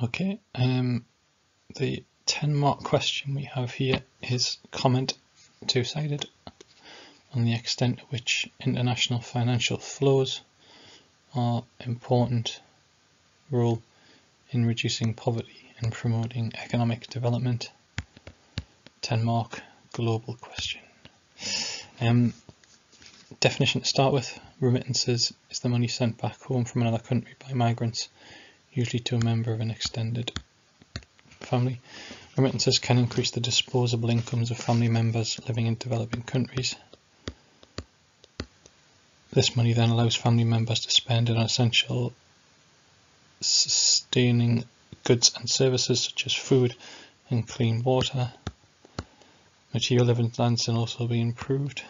Okay, the 10-mark question we have here is comment two-sided on the extent to which international financial flows are important role in reducing poverty and promoting economic development. 10-mark global question. Definition to start with: remittances is the money sent back home from another country by migrants, usually to a member of an extended family. Remittances can increase the disposable incomes of family members living in developing countries. This money then allows family members to spend it on essential sustaining goods and services such as food and clean water. Material living standards can also be improved.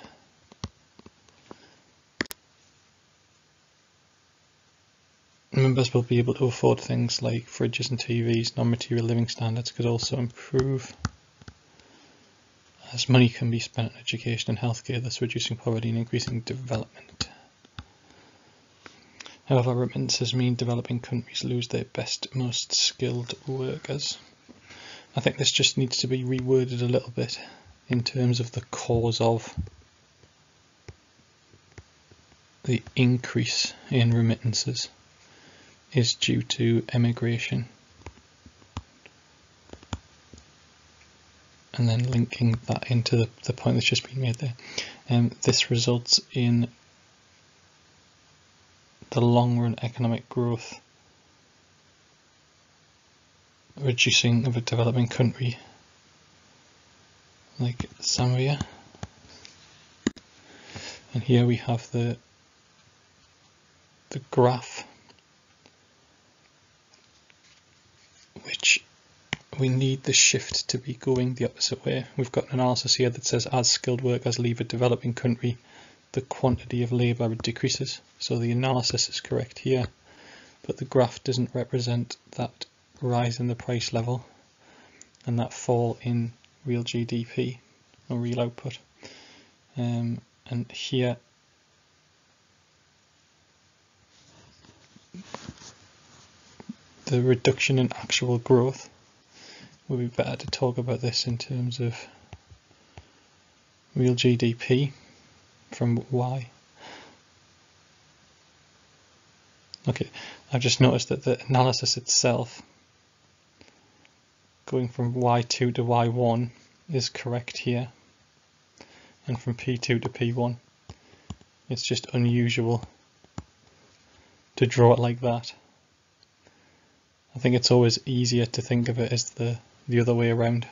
Members will be able to afford things like fridges and TVs. Non-material living standards could also improve, as money can be spent on education and healthcare, thus reducing poverty and increasing development. However, remittances mean developing countries lose their best, most skilled workers. I think this just needs to be reworded a little bit in terms of the cause of the increase in remittances is due to emigration, and then linking that into the point that's just been made there. This results in the long run economic growth reducing of a developing country like Zambia. And here we have the graph, which we need the shift to be going the opposite way. We've got an analysis here that says as skilled workers leave a developing country, the quantity of labour decreases. So the analysis is correct here, but the graph doesn't represent that rise in the price level and that fall in real GDP or real output. And here the reduction in actual growth, would be better to talk about this in terms of real GDP from Y. Okay, I've just noticed that the analysis itself, going from Y2 to Y1, is correct here, and from P2 to P1. It's just unusual to draw it like that. I think it's always easier to think of it as the other way around.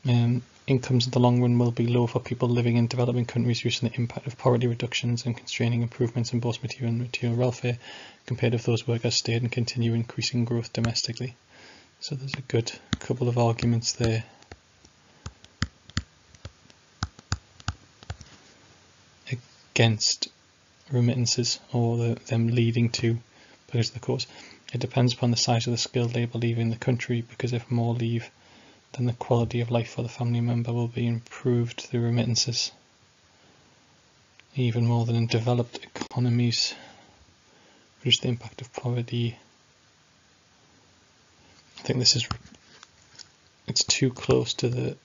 Incomes in the long run will be low for people living in developing countries due to the impact of poverty reductions and constraining improvements in both material and material welfare, compared if those workers stayed and continue increasing growth domestically. So there's a good couple of arguments there. Against remittances, or them leading to, because of the cause. It depends upon the size of the skilled labour leaving the country, because if more leave, then the quality of life for the family member will be improved through remittances, even more than in developed economies. Reduce the impact of poverty. I think it's too close to the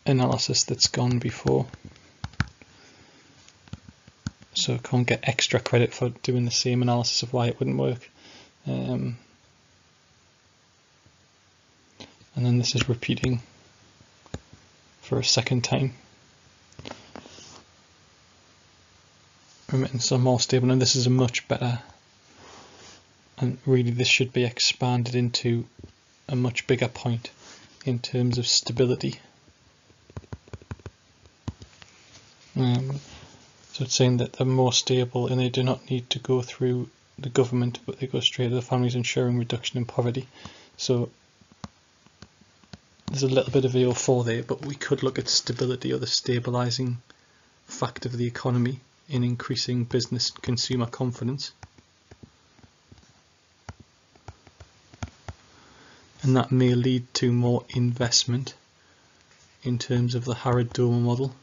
analysis that's gone before, so I can't get extra credit for doing the same analysis of why it wouldn't work. And then this is repeating for a second time. Remittances are more stable, and this is a much better, and really this should be expanded into a much bigger point in terms of stability. So it's saying that they're more stable and they do not need to go through the government, but they go straight to the families, ensuring reduction in poverty. So there's a little bit of AO4 there, but we could look at stability, or the stabilising fact of the economy in increasing business and consumer confidence. And that may lead to more investment in terms of the Harrod-Domer model,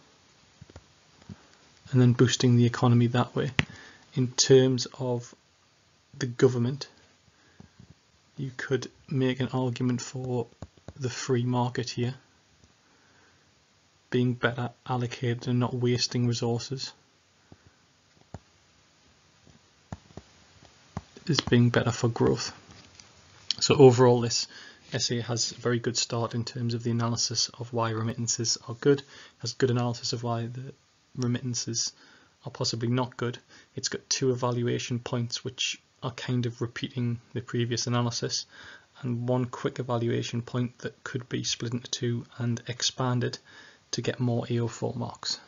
and then boosting the economy that way. In terms of the government, you could make an argument for the free market here being better allocated and not wasting resources, is being better for growth. So overall, this essay has a very good start in terms of the analysis of why remittances are good, has good analysis of why the remittances are possibly not good. It's got two evaluation points which are kind of repeating the previous analysis, and one quick evaluation point that could be split into two and expanded to get more AO4 marks.